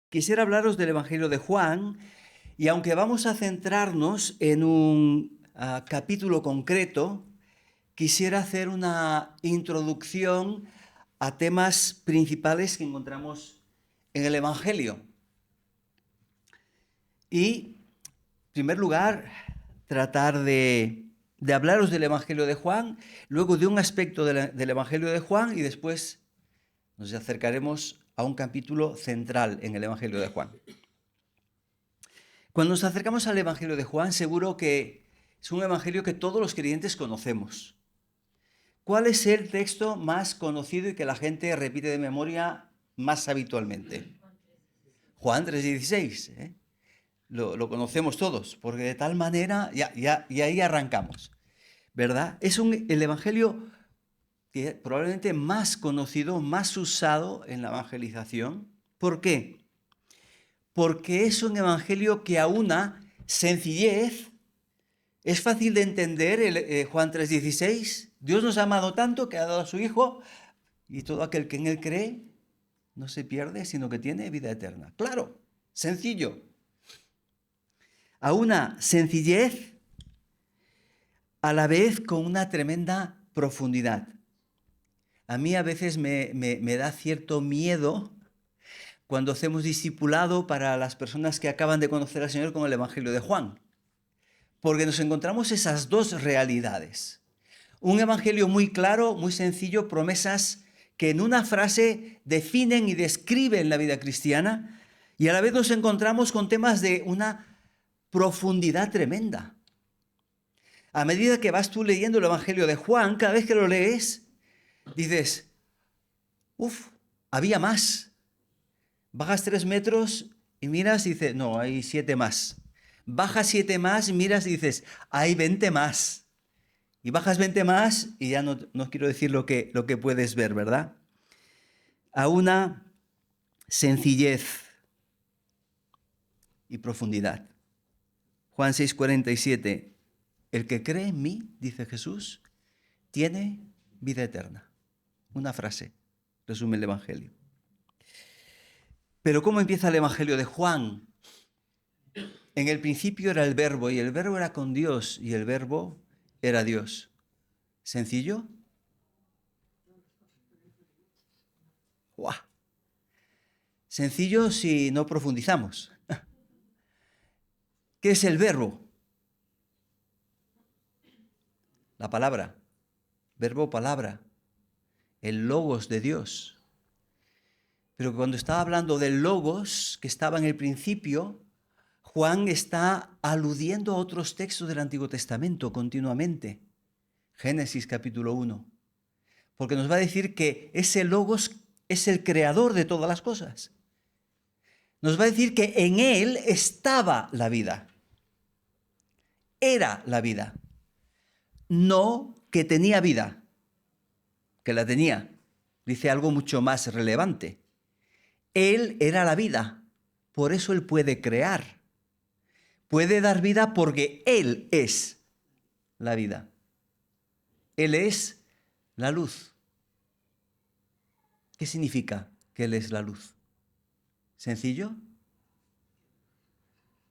Quisiera hablaros del Evangelio de Juan y aunque vamos a centrarnos en un capítulo concreto, quisiera hacer una introducción a temas principales que encontramos en el Evangelio. Y, en primer lugar, tratar de hablaros del Evangelio de Juan, luego de un aspecto del Evangelio de Juan y después nos acercaremos a un capítulo central en el Evangelio de Juan. Cuando nos acercamos al Evangelio de Juan, seguro que es un evangelio que todos los creyentes conocemos. ¿Cuál es el texto más conocido y que la gente repite de memoria más habitualmente? Juan 3:16. Lo conocemos todos, porque de tal manera, y ahí arrancamos, ¿verdad? Es el evangelio que probablemente más conocido, más usado en la evangelización. ¿Por qué? Porque es un evangelio que aúna sencillez. Es fácil de entender Juan 3:16. Dios nos ha amado tanto que ha dado a su Hijo y todo aquel que en Él cree no se pierde, sino que tiene vida eterna. Claro, sencillo. Aúna sencillez a la vez con una tremenda profundidad. A mí a veces me da cierto miedo cuando hacemos discipulado para las personas que acaban de conocer al Señor con el Evangelio de Juan. Porque nos encontramos esas dos realidades. Un evangelio muy claro, muy sencillo, promesas que en una frase definen y describen la vida cristiana, y a la vez nos encontramos con temas de una profundidad tremenda. A medida que vas tú leyendo el Evangelio de Juan, cada vez que lo lees, dices, había más. Bajas 3 metros y miras y dices, no, hay 7 más. Bajas 7 más, miras y dices, hay 20 más. Y bajas 20 más y ya no quiero decir lo que puedes ver, ¿verdad? A una sencillez y profundidad. Juan 6:47, el que cree en mí, dice Jesús, tiene vida eterna. Una frase, resume el Evangelio. Pero ¿cómo empieza el Evangelio de Juan? En el principio era el Verbo, y el Verbo era con Dios, y el Verbo era Dios. ¿Sencillo? ¡Guau! Sencillo si no profundizamos. ¿Qué es el Verbo? La palabra. Verbo, palabra. El logos de Dios. Pero cuando estaba hablando del logos, que estaba en el principio, Juan está aludiendo a otros textos del Antiguo Testamento continuamente. Génesis capítulo 1. Porque nos va a decir que ese logos es el creador de todas las cosas. Nos va a decir que en él estaba la vida. Era la vida. No que tenía vida, que la tenía. Dice algo mucho más relevante. Él era la vida, por eso él puede crear. Puede dar vida porque él es la vida. Él es la luz. ¿Qué significa que él es la luz? ¿Sencillo?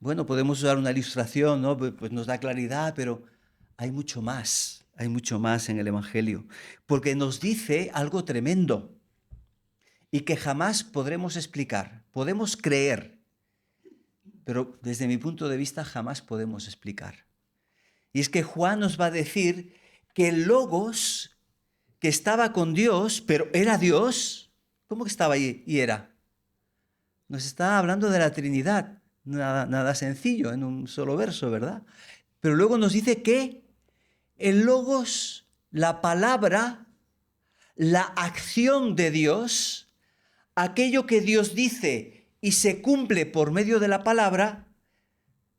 Bueno, podemos usar una ilustración, ¿no? Pues nos da claridad, pero hay mucho más en el Evangelio, porque nos dice algo tremendo y que jamás podremos explicar. Podemos creer, pero desde mi punto de vista jamás podemos explicar. Y es que Juan nos va a decir que el Logos, que estaba con Dios, pero era Dios, ¿cómo que estaba ahí y era? Nos está hablando de la Trinidad, nada sencillo en un solo verso, ¿verdad? Pero luego nos dice que el Logos, la palabra, la acción de Dios, aquello que Dios dice y se cumple por medio de la palabra,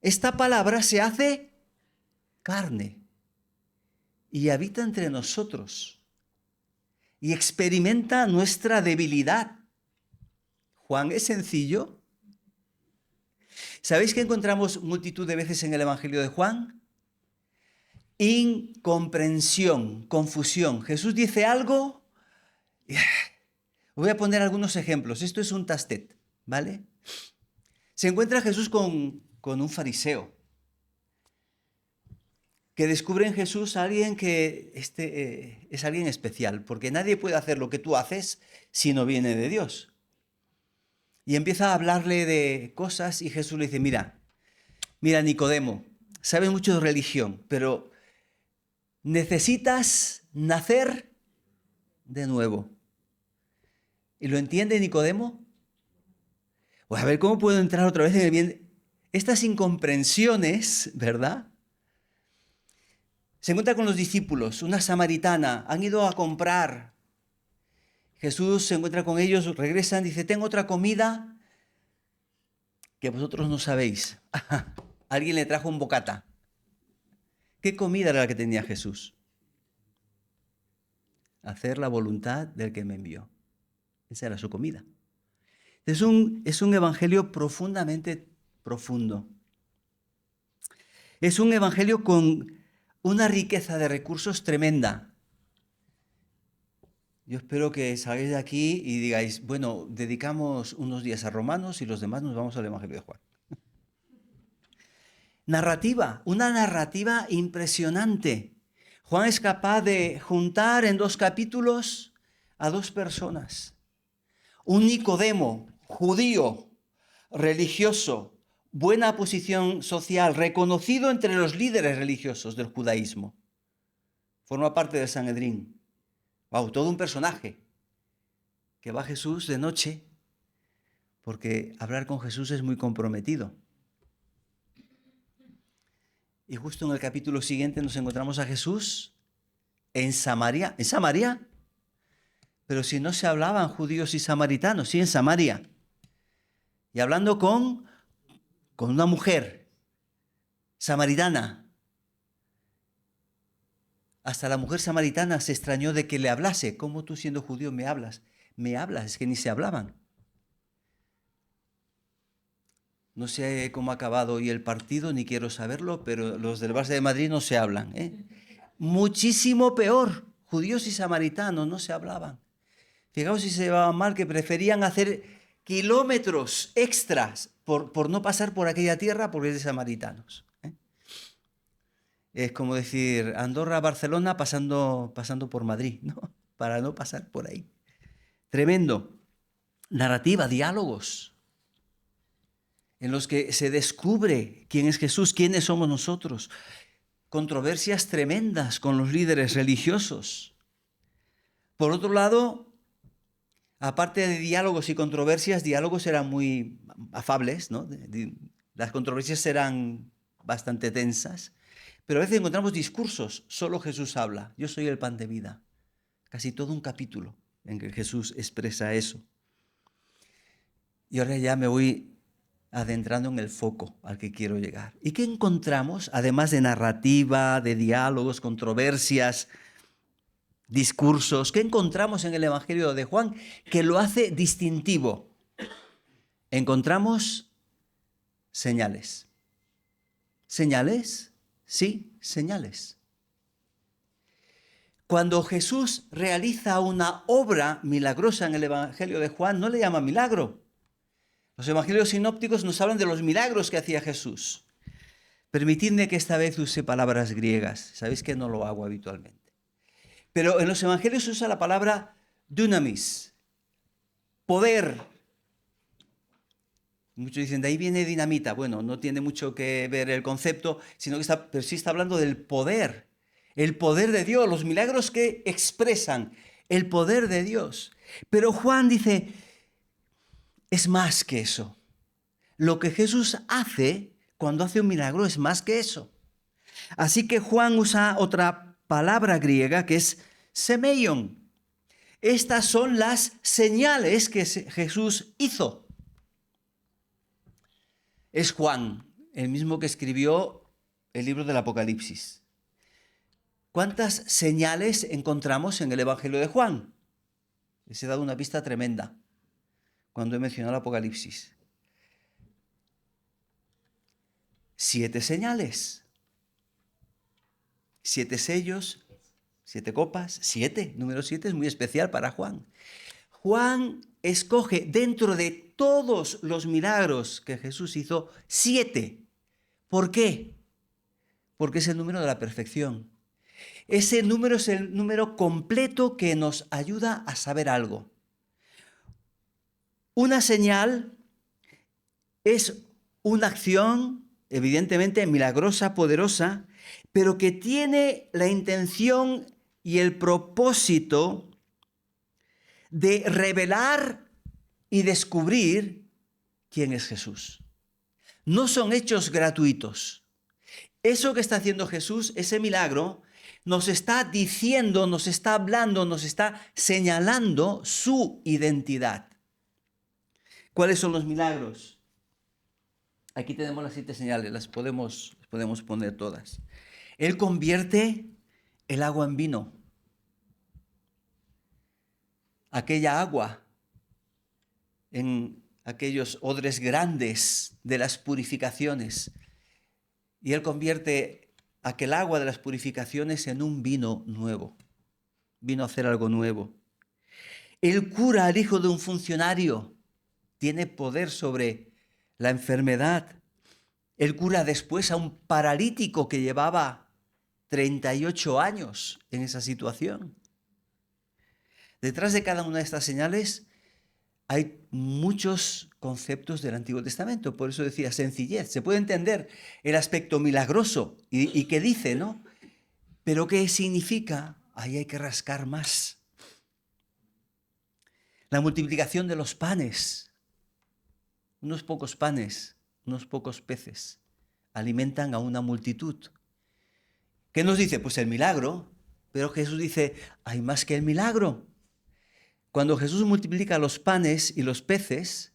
esta palabra se hace carne y habita entre nosotros y experimenta nuestra debilidad. Juan, ¿es sencillo? ¿Sabéis que encontramos multitud de veces en el Evangelio de Juan? Incomprensión, confusión. Jesús dice algo. Voy a poner algunos ejemplos. Esto es un tastet, ¿vale? Se encuentra Jesús con un fariseo, que descubre en Jesús a alguien que es alguien especial, porque nadie puede hacer lo que tú haces si no viene de Dios. Y empieza a hablarle de cosas y Jesús le dice, mira Nicodemo, sabes mucho de religión, pero necesitas nacer de nuevo. ¿Y lo entiende Nicodemo? Pues a ver, ¿cómo puedo entrar otra vez en el bien? Estas incomprensiones, ¿verdad? Se encuentra con los discípulos, una samaritana, han ido a comprar. Jesús se encuentra con ellos, regresan, dice, tengo otra comida que vosotros no sabéis. Alguien le trajo un bocata. ¿Qué comida era la que tenía Jesús? Hacer la voluntad del que me envió. Esa era su comida. Es un evangelio profundamente profundo. Es un evangelio con una riqueza de recursos tremenda. Yo espero que salgáis de aquí y digáis, bueno, dedicamos unos días a Romanos y los demás nos vamos al Evangelio de Juan. Narrativa, una narrativa impresionante. Juan es capaz de juntar en 2 capítulos a 2 personas. Un Nicodemo, judío, religioso, buena posición social, reconocido entre los líderes religiosos del judaísmo. Forma parte del Sanedrín. Wow, todo un personaje. Que va a Jesús de noche, porque hablar con Jesús es muy comprometido. Y justo en el capítulo siguiente nos encontramos a Jesús en Samaria. ¿En Samaria? Pero si no se hablaban judíos y samaritanos, sí, en Samaria. Y hablando con una mujer samaritana. Hasta la mujer samaritana se extrañó de que le hablase. ¿Cómo tú siendo judío me hablas? Me hablas, es que ni se hablaban. No sé cómo ha acabado hoy el partido, ni quiero saberlo, pero los del Barça de Madrid no se hablan. Muchísimo peor. Judíos y samaritanos no se hablaban. Fijaos si se llevaban mal, que preferían hacer kilómetros extras por no pasar por aquella tierra porque es de samaritanos. Es como decir Andorra-Barcelona pasando por Madrid, ¿no? Para no pasar por ahí. Tremendo. Narrativa, diálogos, en los que se descubre quién es Jesús, quiénes somos nosotros. Controversias tremendas con los líderes religiosos. Por otro lado, aparte de diálogos y controversias, diálogos eran muy afables, ¿no? Las controversias eran bastante tensas, pero a veces encontramos discursos, solo Jesús habla, yo soy el pan de vida. Casi todo un capítulo en que Jesús expresa eso. Y ahora ya me voy adentrando en el foco al que quiero llegar. ¿Y qué encontramos, además de narrativa, de diálogos, controversias, discursos? ¿Qué encontramos en el Evangelio de Juan que lo hace distintivo? Encontramos señales. ¿Señales? Sí, señales. Cuando Jesús realiza una obra milagrosa en el Evangelio de Juan, no le llama milagro. Los evangelios sinópticos nos hablan de los milagros que hacía Jesús. Permitidme que esta vez use palabras griegas. Sabéis que no lo hago habitualmente. Pero en los evangelios se usa la palabra dunamis, poder. Muchos dicen, de ahí viene dinamita. Bueno, no tiene mucho que ver el concepto, pero sí está hablando del poder. El poder de Dios, los milagros que expresan el poder de Dios. Pero Juan dice, es más que eso. Lo que Jesús hace cuando hace un milagro es más que eso. Así que Juan usa otra palabra griega que es semeion. Estas son las señales que Jesús hizo. Es Juan, el mismo que escribió el libro del Apocalipsis. ¿Cuántas señales encontramos en el Evangelio de Juan? Les he dado una pista tremenda cuando he mencionado el Apocalipsis. 7 señales. 7 sellos, 7 copas, 7. Número 7 es muy especial para Juan. Juan escoge dentro de todos los milagros que Jesús hizo, 7. ¿Por qué? Porque es el número de la perfección. Ese número es el número completo que nos ayuda a saber algo. Una señal es una acción, evidentemente milagrosa, poderosa, pero que tiene la intención y el propósito de revelar y descubrir quién es Jesús. No son hechos gratuitos. Eso que está haciendo Jesús, ese milagro, nos está diciendo, nos está hablando, nos está señalando su identidad. ¿Cuáles son los milagros? Aquí tenemos las 7 señales, las podemos poner todas. Él convierte el agua en vino. Aquella agua en aquellos odres grandes de las purificaciones. Y Él convierte aquel agua de las purificaciones en un vino nuevo. Vino a hacer algo nuevo. Él cura al hijo de un funcionario. Tiene poder sobre la enfermedad. Él cura después a un paralítico que llevaba 38 años en esa situación. Detrás de cada una de estas señales hay muchos conceptos del Antiguo Testamento. Por eso decía sencillez. Se puede entender el aspecto milagroso y qué dice, ¿no? Pero qué significa, ahí hay que rascar más. La multiplicación de los panes. Unos pocos panes, unos pocos peces alimentan a una multitud. ¿Qué nos dice? Pues el milagro. Pero Jesús dice, hay más que el milagro. Cuando Jesús multiplica los panes y los peces,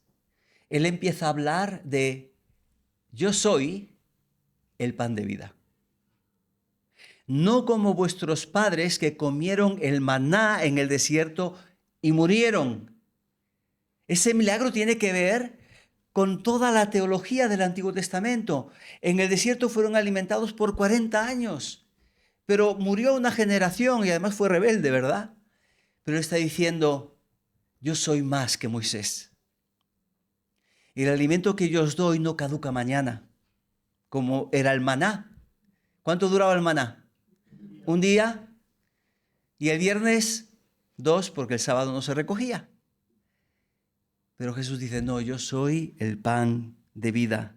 Él empieza a hablar de, yo soy el pan de vida. No como vuestros padres que comieron el maná en el desierto y murieron. Ese milagro tiene que ver con toda la teología del Antiguo Testamento. En el desierto fueron alimentados por 40 años, pero murió una generación y además fue rebelde, ¿verdad? Pero está diciendo, yo soy más que Moisés. Y el alimento que yo os doy no caduca mañana, como era el maná. ¿Cuánto duraba el maná? Un día, y el viernes 2, porque el sábado no se recogía. Pero Jesús dice, no, yo soy el pan de vida.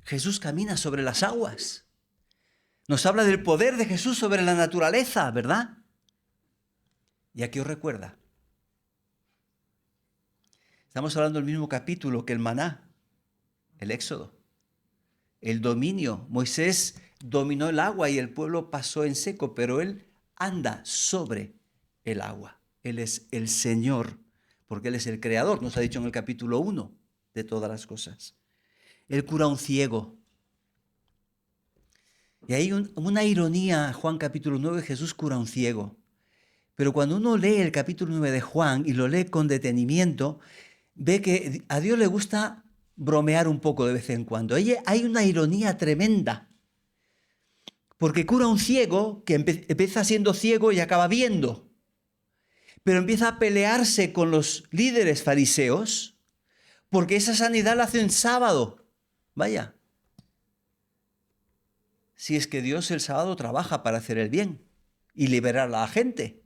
Jesús camina sobre las aguas. Nos habla del poder de Jesús sobre la naturaleza, ¿verdad? ¿Y a qué os recuerda? Estamos hablando del mismo capítulo que el maná, el Éxodo, el dominio. Moisés dominó el agua y el pueblo pasó en seco, pero él anda sobre el agua. Él es el Señor, porque Él es el Creador, nos ha dicho en el capítulo 1 de todas las cosas. Él cura a un ciego. Y hay una ironía, Juan capítulo 9, Jesús cura a un ciego. Pero cuando uno lee el capítulo 9 de Juan y lo lee con detenimiento, ve que a Dios le gusta bromear un poco de vez en cuando. Hay una ironía tremenda. Porque cura a un ciego que empieza siendo ciego y acaba viendo. Pero empieza a pelearse con los líderes fariseos porque esa sanidad la hace en sábado. Vaya. Si es que Dios el sábado trabaja para hacer el bien y liberar a la gente.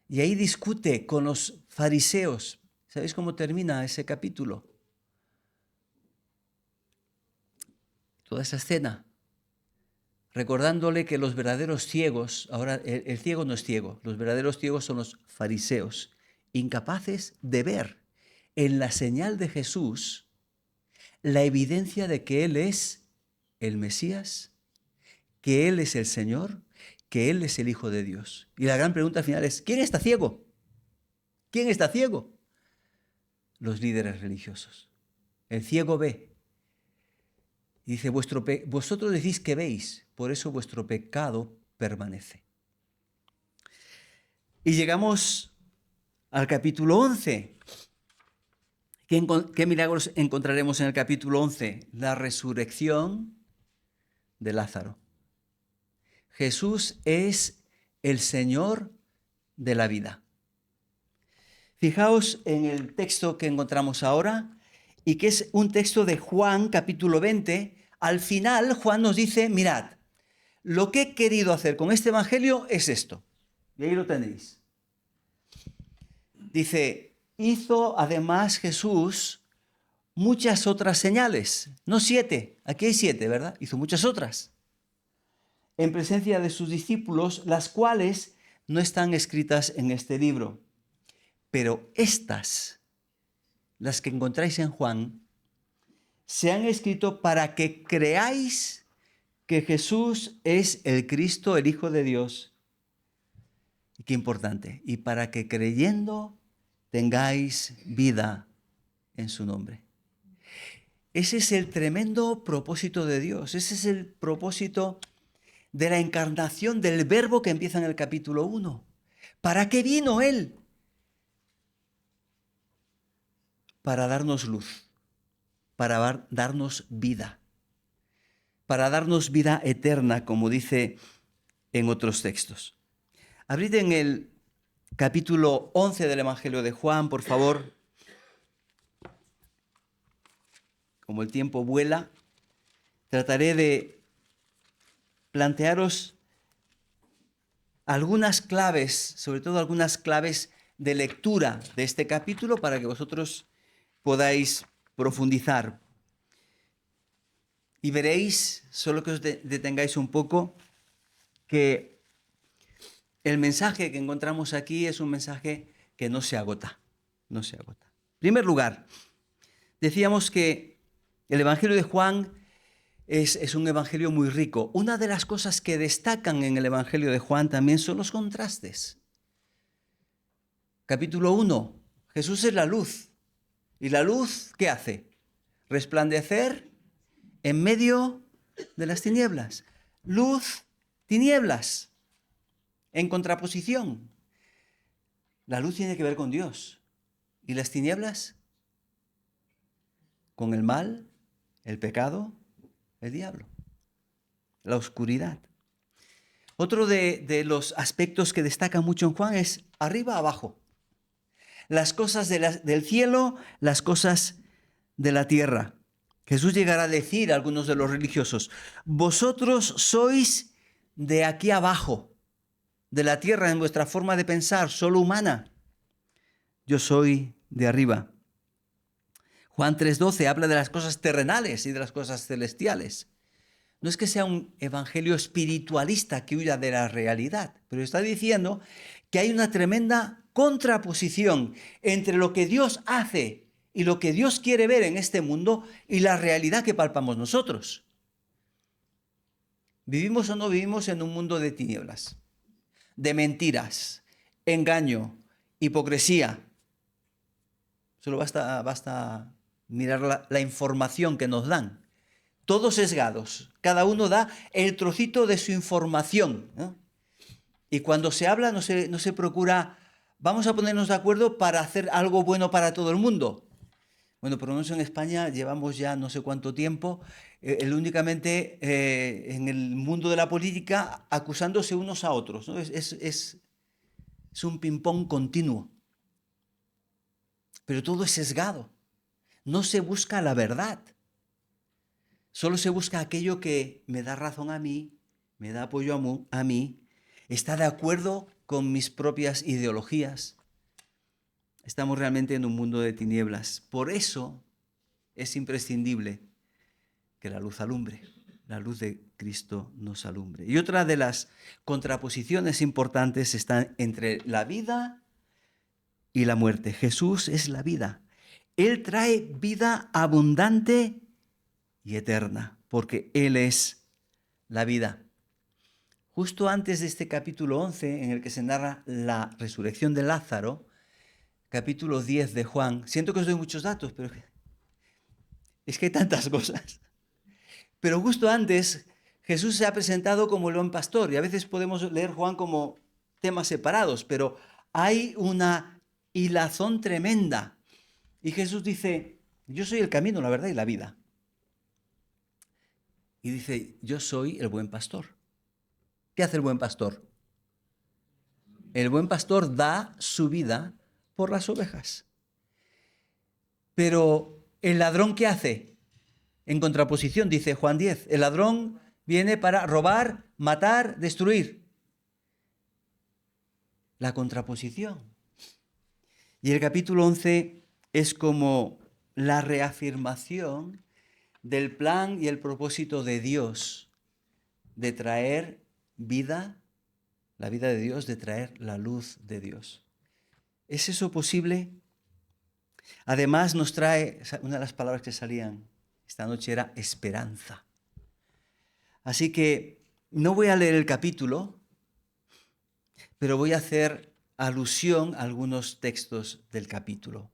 Y ahí discute con los fariseos. ¿Sabéis cómo termina ese capítulo? Toda esa escena. Recordándole que los verdaderos ciegos, ahora el ciego no es ciego, los verdaderos ciegos son los fariseos, incapaces de ver en la señal de Jesús la evidencia de que Él es el Mesías, que Él es el Señor, que Él es el Hijo de Dios. Y la gran pregunta final es, ¿quién está ciego? ¿Quién está ciego? Los líderes religiosos. El ciego ve. Y dice, vosotros decís que veis, por eso vuestro pecado permanece. Y llegamos al capítulo 11. ¿Qué milagros encontraremos en el capítulo 11? La resurrección de Lázaro. Jesús es el Señor de la vida. Fijaos en el texto que encontramos ahora y que es un texto de Juan, capítulo 20. Al final, Juan nos dice, mirad, lo que he querido hacer con este evangelio es esto. Y ahí lo tenéis. Dice, hizo además Jesús muchas otras señales. No 7, aquí hay 7, ¿verdad? Hizo muchas otras. En presencia de sus discípulos, las cuales no están escritas en este libro. Pero estas, las que encontráis en Juan, se han escrito para que creáis que Jesús es el Cristo, el Hijo de Dios. Y qué importante. Y para que creyendo tengáis vida en su nombre. Ese es el tremendo propósito de Dios. Ese es el propósito de la encarnación del Verbo que empieza en el capítulo 1. ¿Para qué vino Él? Para darnos luz, para darnos vida, para darnos vida eterna, como dice en otros textos. Abrid en el capítulo 11 del Evangelio de Juan, por favor. Como el tiempo vuela, trataré de plantearos algunas claves, sobre todo algunas claves de lectura de este capítulo para que vosotros podáis profundizar. Y veréis, solo que os detengáis un poco, que el mensaje que encontramos aquí es un mensaje que no se agota, no se agota. En primer lugar, decíamos que el Evangelio de Juan es un evangelio muy rico. Una de las cosas que destacan en el Evangelio de Juan también son los contrastes. Capítulo 1, Jesús es la luz. ¿Y la luz qué hace? Resplandecer en medio de las tinieblas. Luz, tinieblas, en contraposición. La luz tiene que ver con Dios. ¿Y las tinieblas? Con el mal, el pecado, el diablo, la oscuridad. Otro de los aspectos que destaca mucho en Juan es arriba abajo. Las cosas del cielo, las cosas de la tierra. Jesús llegará a decir a algunos de los religiosos, vosotros sois de aquí abajo, de la tierra en vuestra forma de pensar, solo humana. Yo soy de arriba. Juan 3:12 habla de las cosas terrenales y de las cosas celestiales. No es que sea un evangelio espiritualista que huya de la realidad, pero está diciendo que hay una tremenda contraposición entre lo que Dios hace y lo que Dios quiere ver en este mundo y la realidad que palpamos nosotros. ¿Vivimos o no vivimos en un mundo de tinieblas, de mentiras, engaño, hipocresía? Solo basta mirar la información que nos dan. Todos sesgados, cada uno da el trocito de su información, ¿no? Y cuando se habla no se procura, vamos a ponernos de acuerdo para hacer algo bueno para todo el mundo. Bueno, por lo menos en España llevamos ya no sé cuánto tiempo, únicamente en el mundo de la política acusándose unos a otros, ¿no? Es un ping-pong continuo. Pero todo es sesgado. No se busca la verdad. Solo se busca aquello que me da razón a mí, me da apoyo a mí, está de acuerdo con mis propias ideologías. Estamos realmente en un mundo de tinieblas. Por eso es imprescindible que la luz alumbre, la luz de Cristo nos alumbre. Y otra de las contraposiciones importantes está entre la vida y la muerte. Jesús es la vida. Él trae vida abundante y eterna, porque Él es la vida. Justo antes de este capítulo 11, en el que se narra la resurrección de Lázaro, capítulo 10 de Juan, siento que os doy muchos datos, pero es que hay tantas cosas. Pero justo antes, Jesús se ha presentado como el buen pastor, y a veces podemos leer Juan como temas separados, pero hay una hilazón tremenda. Y Jesús dice, yo soy el camino, la verdad y la vida. Y dice, yo soy el buen pastor. ¿Qué hace el buen pastor? El buen pastor da su vida por las ovejas. Pero el ladrón, ¿qué hace? En contraposición, dice Juan 10, el ladrón viene para robar, matar, destruir. La contraposición. Y el capítulo 11 es como la reafirmación del plan y el propósito de Dios de traer vida, la vida de Dios, de traer la luz de Dios. ¿Es eso posible? Además nos trae, una de las palabras que salían esta noche era esperanza. Así que no voy a leer el capítulo, pero voy a hacer alusión a algunos textos del capítulo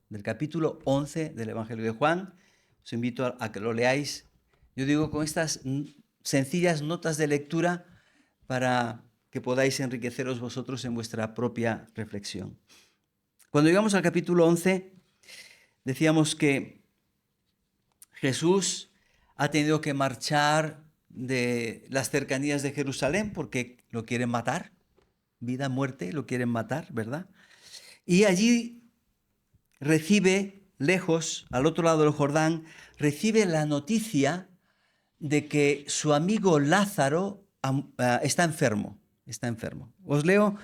11 del Evangelio de Juan. Os invito a que lo leáis. Yo digo con estas sencillas notas de lectura para que podáis enriqueceros vosotros en vuestra propia reflexión. Cuando llegamos al capítulo 11, decíamos que Jesús ha tenido que marchar de las cercanías de Jerusalén porque lo quieren matar. Vida, muerte, lo quieren matar, ¿verdad? Y allí recibe, lejos, al otro lado del Jordán, recibe la noticia de que su amigo Lázaro está enfermo. Está enfermo. Os leo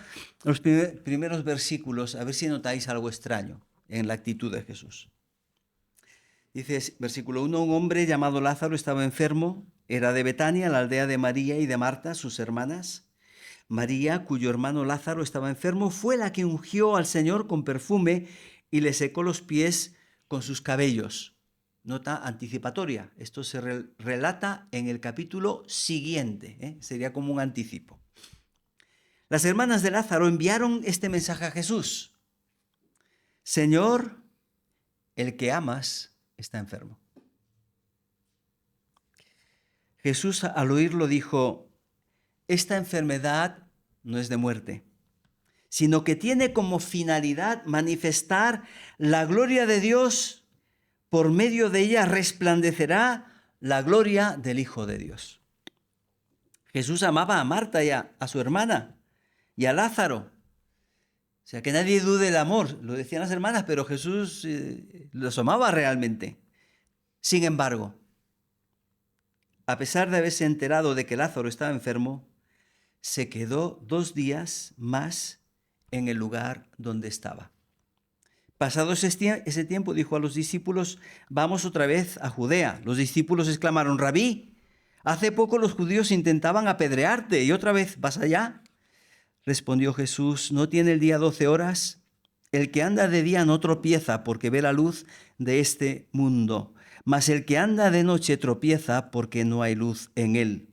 los primeros versículos, a ver si notáis algo extraño en la actitud de Jesús. Dice, versículo 1, un hombre llamado Lázaro estaba enfermo, era de Betania, la aldea de María y de Marta, sus hermanas. María, cuyo hermano Lázaro estaba enfermo, fue la que ungió al Señor con perfume y le secó los pies con sus cabellos. Nota anticipatoria. Esto se relata en el capítulo siguiente. Sería como un anticipo. Las hermanas de Lázaro enviaron este mensaje a Jesús. Señor, el que amas está enfermo. Jesús al oírlo dijo, esta enfermedad no es de muerte, sino que tiene como finalidad manifestar la gloria de Dios. Por medio de ella resplandecerá la gloria del Hijo de Dios. Jesús amaba a Marta y a su hermana y a Lázaro. O sea, que nadie dude del amor. Lo decían las hermanas, pero Jesús los amaba realmente. Sin embargo, a pesar de haberse enterado de que Lázaro estaba enfermo, se quedó 2 días más en el lugar donde estaba. Pasado ese tiempo, dijo a los discípulos, vamos otra vez a Judea. Los discípulos exclamaron, Rabí, hace poco los judíos intentaban apedrearte y otra vez vas allá. Respondió Jesús, ¿no tiene el día 12 horas? El que anda de día no tropieza porque ve la luz de este mundo, mas el que anda de noche tropieza porque no hay luz en él.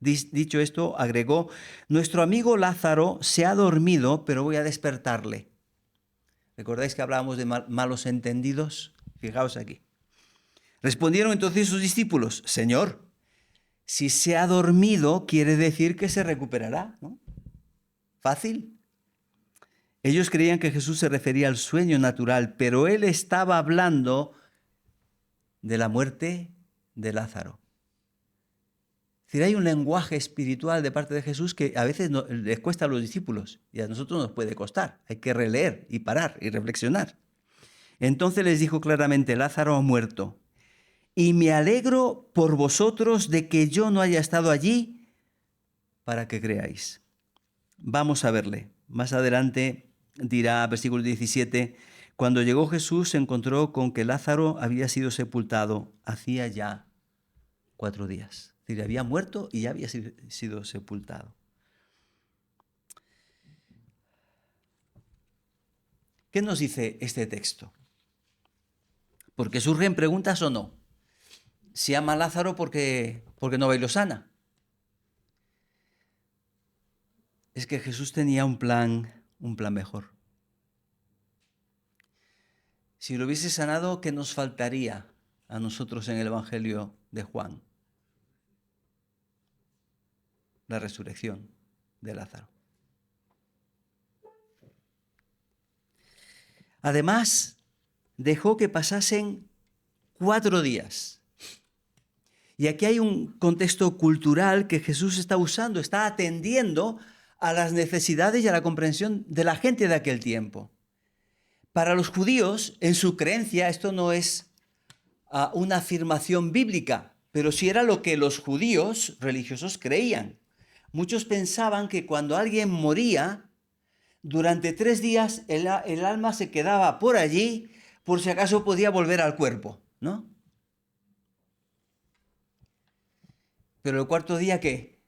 Dicho esto, agregó, nuestro amigo Lázaro se ha dormido, pero voy a despertarle. ¿Recordáis que hablábamos de malos entendidos? Fijaos aquí. Respondieron entonces sus discípulos, Señor, si se ha dormido, quiere decir que se recuperará, ¿no? Fácil. Ellos creían que Jesús se refería al sueño natural, pero él estaba hablando de la muerte de Lázaro. Es decir, hay un lenguaje espiritual de parte de Jesús que a veces les cuesta a los discípulos y a nosotros nos puede costar. Hay que releer y parar y reflexionar. Entonces les dijo claramente, Lázaro ha muerto y me alegro por vosotros de que yo no haya estado allí para que creáis. Vamos a verle. Más adelante dirá, versículo 17, cuando llegó Jesús se encontró con que Lázaro había sido sepultado hacía ya 4 días. Es decir, había muerto y ya había sido sepultado. ¿Qué nos dice este texto? Porque surgen preguntas o no. ¿Se ama a Lázaro porque no bailó sana? Es que Jesús tenía un plan mejor. Si lo hubiese sanado, ¿qué nos faltaría a nosotros en el Evangelio de Juan? La resurrección de Lázaro. Además, dejó que pasasen 4 días. Y aquí hay un contexto cultural que Jesús está usando, está atendiendo a las necesidades y a la comprensión de la gente de aquel tiempo. Para los judíos, en su creencia, esto no es una afirmación bíblica, pero sí era lo que los judíos religiosos creían. Muchos pensaban que cuando alguien moría, durante 3 días el alma se quedaba por allí, por si acaso podía volver al cuerpo, ¿no? Pero el cuarto día, ¿qué?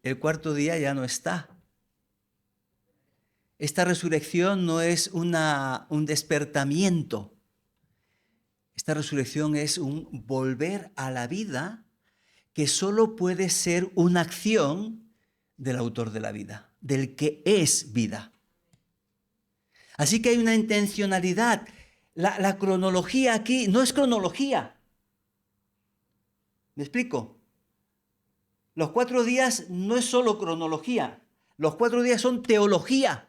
El cuarto día ya no está. Esta resurrección no es un despertamiento. Esta resurrección es un volver a la vida que solo puede ser una acción del autor de la vida, del que es vida. Así que hay una intencionalidad. La cronología aquí no es cronología. ¿Me explico? Los 4 días no es solo cronología. Los 4 días son teología.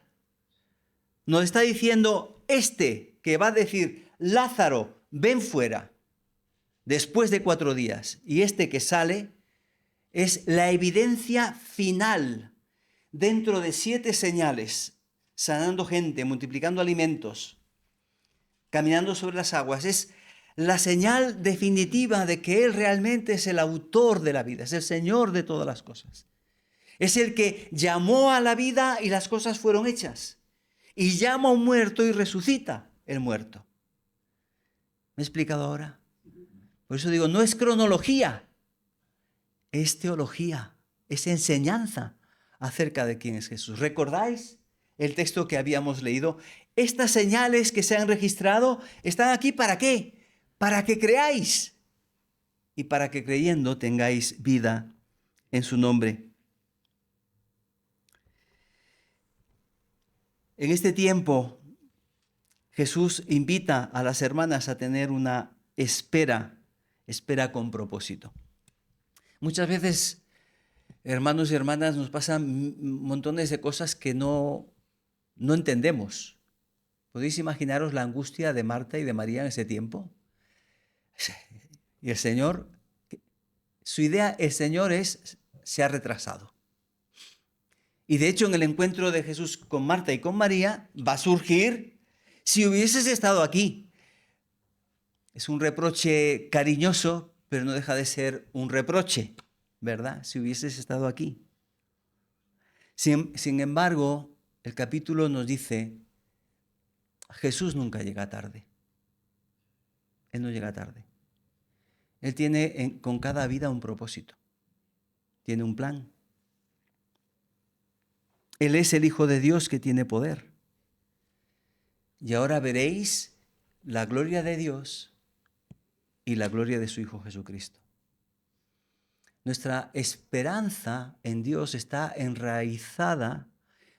Nos está diciendo que va a decir, Lázaro, ven fuera, después de 4 días. Y que sale es la evidencia final dentro de 7 señales, sanando gente, multiplicando alimentos, caminando sobre las aguas. Es la señal definitiva de que Él realmente es el autor de la vida, es el Señor de todas las cosas. Es el que llamó a la vida y las cosas fueron hechas. Y llama a un muerto y resucita el muerto. ¿Me he explicado ahora? Por eso digo, no es cronología, es teología, es enseñanza acerca de quién es Jesús. ¿Recordáis el texto que habíamos leído? Estas señales que se han registrado están aquí ¿para qué? Para que creáis y para que creyendo tengáis vida en su nombre. En este tiempo, Jesús invita a las hermanas a tener una espera con propósito. Muchas veces, hermanos y hermanas, nos pasan montones de cosas que no entendemos. ¿Podéis imaginaros la angustia de Marta y de María en ese tiempo? Y el Señor, su idea, el Señor se ha retrasado. Y de hecho, en el encuentro de Jesús con Marta y con María, va a surgir, si hubieses estado aquí. Es un reproche cariñoso, pero no deja de ser un reproche, ¿verdad? Si hubieses estado aquí. Sin embargo, el capítulo nos dice, Jesús nunca llega tarde. Él no llega tarde. Él tiene con cada vida un propósito. Tiene un plan. Él es el Hijo de Dios que tiene poder. Y ahora veréis la gloria de Dios y la gloria de su Hijo Jesucristo. Nuestra esperanza en Dios está enraizada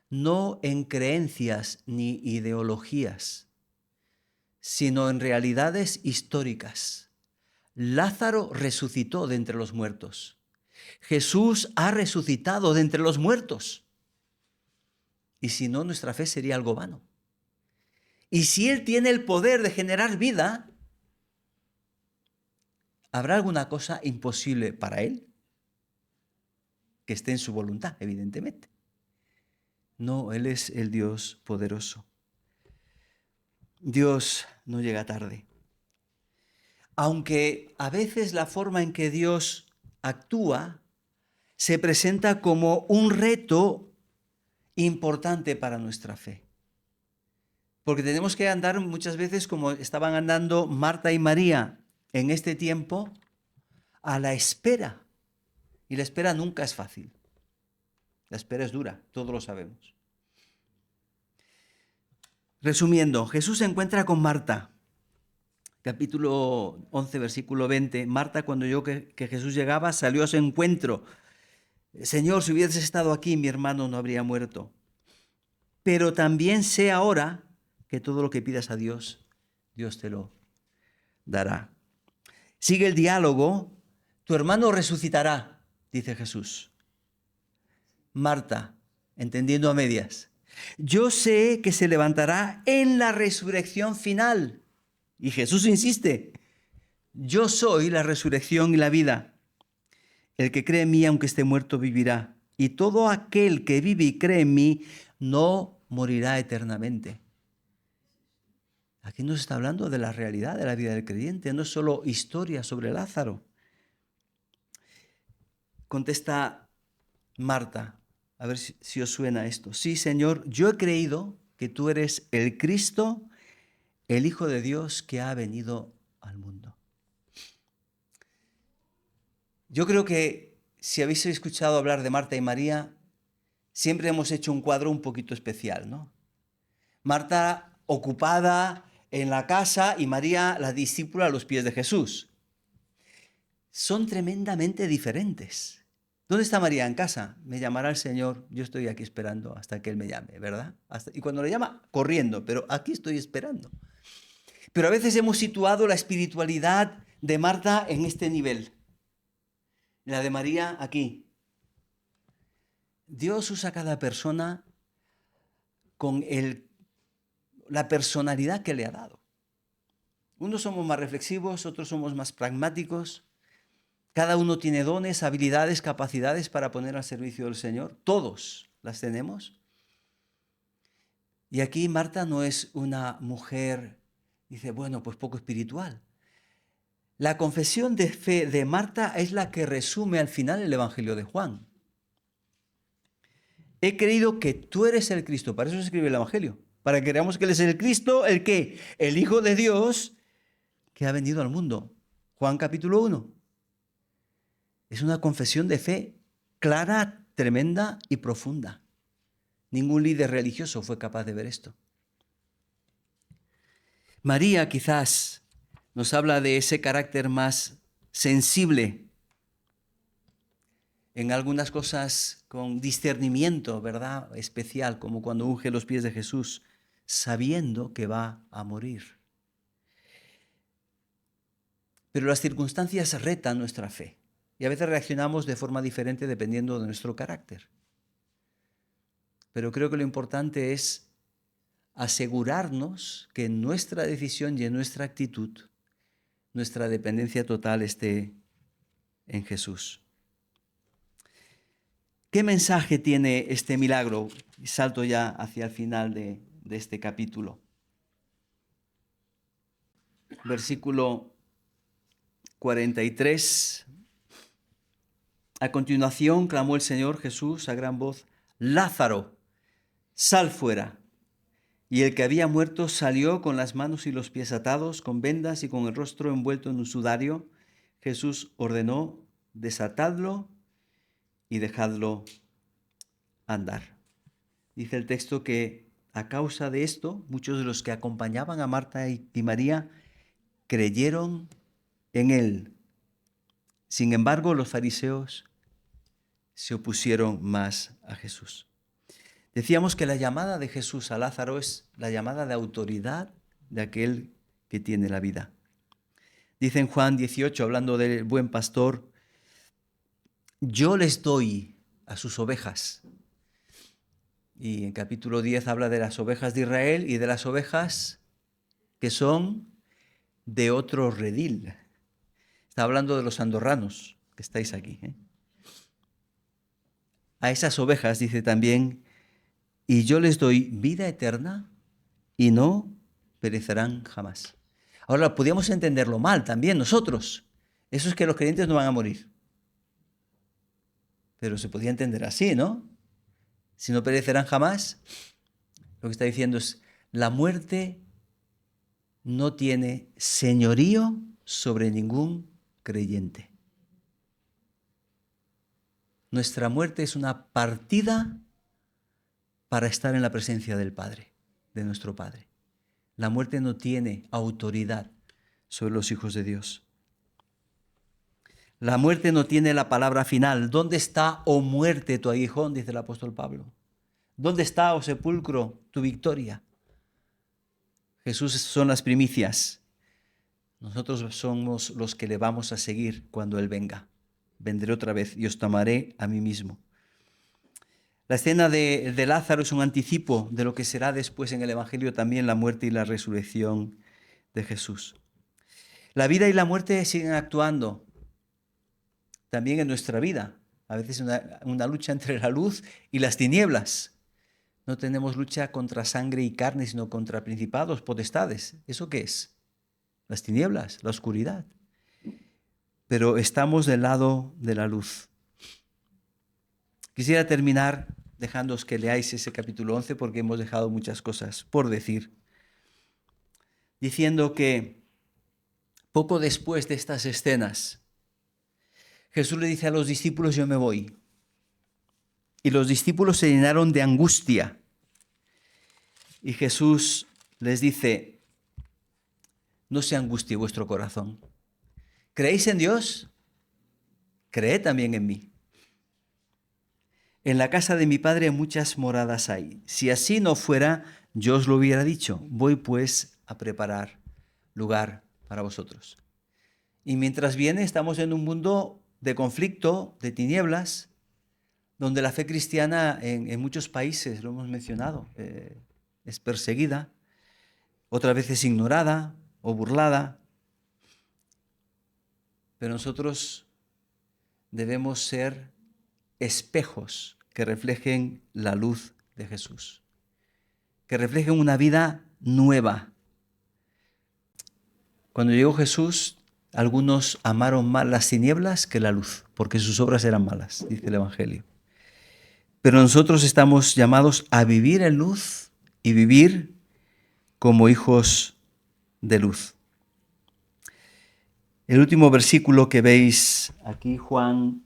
no en creencias ni ideologías, sino en realidades históricas. Lázaro resucitó de entre los muertos. Jesús ha resucitado de entre los muertos. Y si no, nuestra fe sería algo vano. Y si Él tiene el poder de generar vida, ¿habrá alguna cosa imposible para Él? Que esté en su voluntad, evidentemente. No, Él es el Dios poderoso. Dios no llega tarde. Aunque a veces la forma en que Dios actúa se presenta como un reto importante para nuestra fe. Porque tenemos que andar muchas veces como estaban andando Marta y María en este tiempo, a la espera. Y la espera nunca es fácil. La espera es dura, todos lo sabemos. Resumiendo, Jesús se encuentra con Marta. Capítulo 11, versículo 20. Marta, cuando oyó que Jesús llegaba, salió a su encuentro. Señor, si hubieses estado aquí, mi hermano no habría muerto. Pero también sé ahora que todo lo que pidas a Dios, Dios te lo dará. Sigue el diálogo. Tu hermano resucitará, dice Jesús. Marta, entendiendo a medias. Yo sé que se levantará en la resurrección final. Y Jesús insiste, yo soy la resurrección y la vida. El que cree en mí, aunque esté muerto, vivirá. Y todo aquel que vive y cree en mí, no morirá eternamente. Aquí nos está hablando de la realidad de la vida del creyente, no es solo historia sobre Lázaro. Contesta Marta, a ver si os suena esto. Sí, Señor, yo he creído que tú eres el Cristo, el Hijo de Dios que ha venido al mundo. Yo creo que si habéis escuchado hablar de Marta y María, siempre hemos hecho un cuadro un poquito especial, ¿no? Marta ocupada en la casa y María la discípula a los pies de Jesús. Son tremendamente diferentes. ¿Dónde está María? En casa. Me llamará el Señor. Yo estoy aquí esperando hasta que Él me llame, ¿verdad? Y cuando le llama, corriendo, pero aquí estoy esperando. Pero a veces hemos situado la espiritualidad de Marta en este nivel. La de María aquí. Dios usa a cada persona con la personalidad que le ha dado. Unos somos más reflexivos, otros somos más pragmáticos. Cada uno tiene dones, habilidades, capacidades para poner al servicio del Señor. Todos las tenemos. Y aquí Marta no es una mujer, dice, bueno, pues poco espiritual. La confesión de fe de Marta es la que resume al final el Evangelio de Juan. He creído que tú eres el Cristo. Para eso se escribe el Evangelio. Para que creamos que Él es el Cristo, ¿el qué? El Hijo de Dios que ha venido al mundo. Juan capítulo 1. Es una confesión de fe clara, tremenda y profunda. Ningún líder religioso fue capaz de ver esto. María quizás nos habla de ese carácter más sensible, en algunas cosas con discernimiento, ¿verdad? Especial, como cuando unge los pies de Jesús, sabiendo que va a morir. Pero las circunstancias retan nuestra fe y a veces reaccionamos de forma diferente dependiendo de nuestro carácter. Pero creo que lo importante es asegurarnos que en nuestra decisión y en nuestra actitud, nuestra dependencia total esté en Jesús. ¿Qué mensaje tiene este milagro? Y salto ya hacia el final de este capítulo. Versículo 43. A continuación clamó el Señor Jesús a gran voz, Lázaro, sal fuera. Y el que había muerto salió con las manos y los pies atados, con vendas y con el rostro envuelto en un sudario. Jesús ordenó, desatadlo y dejadlo andar. Dice el texto que a causa de esto, muchos de los que acompañaban a Marta y María creyeron en él. Sin embargo, los fariseos se opusieron más a Jesús. Decíamos que la llamada de Jesús a Lázaro es la llamada de autoridad de aquel que tiene la vida. Dice en Juan 18, hablando del buen pastor, yo les doy a sus ovejas. Y en capítulo 10 habla de las ovejas de Israel y de las ovejas que son de otro redil. Está hablando de los andorranos que estáis aquí. A esas ovejas dice también, y yo les doy vida eterna y no perecerán jamás. Ahora, podríamos entenderlo mal también nosotros. Eso es que los creyentes no van a morir. Pero se podía entender así, ¿no? Si no perecerán jamás, lo que está diciendo es, la muerte no tiene señorío sobre ningún creyente. Nuestra muerte es una partida para estar en la presencia del Padre, de nuestro Padre. La muerte no tiene autoridad sobre los hijos de Dios. La muerte no tiene la palabra final. ¿Dónde está, oh muerte, tu aguijón? Dice el apóstol Pablo. ¿Dónde está, oh sepulcro, tu victoria? Jesús son las primicias. Nosotros somos los que le vamos a seguir cuando Él venga. Vendré otra vez y os tomaré a mí mismo. La escena de Lázaro es un anticipo de lo que será después en el Evangelio también la muerte y la resurrección de Jesús. La vida y la muerte siguen actuando también en nuestra vida. A veces una lucha entre la luz y las tinieblas. No tenemos lucha contra sangre y carne, sino contra principados, potestades. ¿Eso qué es? Las tinieblas, la oscuridad. Pero estamos del lado de la luz. Quisiera terminar dejándoos que leáis ese capítulo 11 porque hemos dejado muchas cosas por decir. Diciendo que poco después de estas escenas, Jesús le dice a los discípulos, yo me voy. Y los discípulos se llenaron de angustia. Y Jesús les dice, no se angustie vuestro corazón. ¿Creéis en Dios? Creed también en mí. En la casa de mi Padre muchas moradas hay. Si así no fuera, yo os lo hubiera dicho. Voy pues a preparar lugar para vosotros. Y mientras viene, estamos en un mundo de conflicto, de tinieblas, donde la fe cristiana en muchos países, lo hemos mencionado, es perseguida, otras veces ignorada o burlada. Pero nosotros debemos ser espejos que reflejen la luz de Jesús, que reflejen una vida nueva. Cuando llegó Jesús, algunos amaron más las tinieblas que la luz, porque sus obras eran malas, dice el Evangelio. Pero nosotros estamos llamados a vivir en luz y vivir como hijos de luz. El último versículo que veis aquí, Juan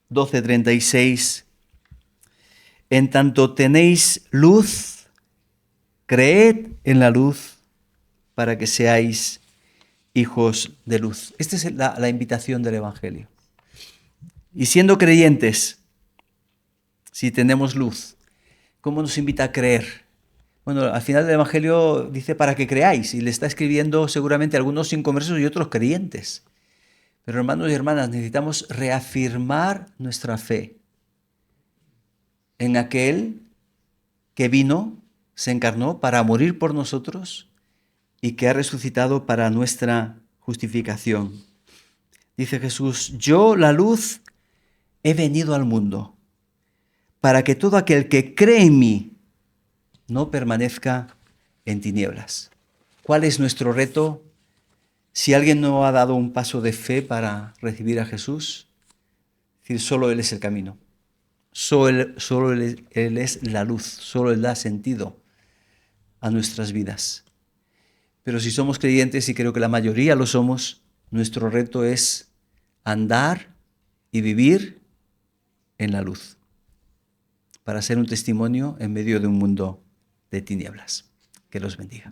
12:36, en tanto tenéis luz, creed en la luz para que seáis hijos de luz. Esta es la invitación del Evangelio. Y siendo creyentes, si tenemos luz, ¿cómo nos invita a creer? Bueno, al final del Evangelio dice para que creáis, y le está escribiendo seguramente a algunos inconversos y otros creyentes. Pero hermanos y hermanas, necesitamos reafirmar nuestra fe en aquel que vino, se encarnó para morir por nosotros y que ha resucitado para nuestra justificación. Dice Jesús, yo, la luz, he venido al mundo para que todo aquel que cree en mí no permanezca en tinieblas. ¿Cuál es nuestro reto? Si alguien no ha dado un paso de fe para recibir a Jesús, es decir, solo Él es el camino. Solo él es la luz, solo Él da sentido a nuestras vidas. Pero si somos creyentes, y creo que la mayoría lo somos, nuestro reto es andar y vivir en la luz, para ser un testimonio en medio de un mundo de tinieblas. Que los bendiga.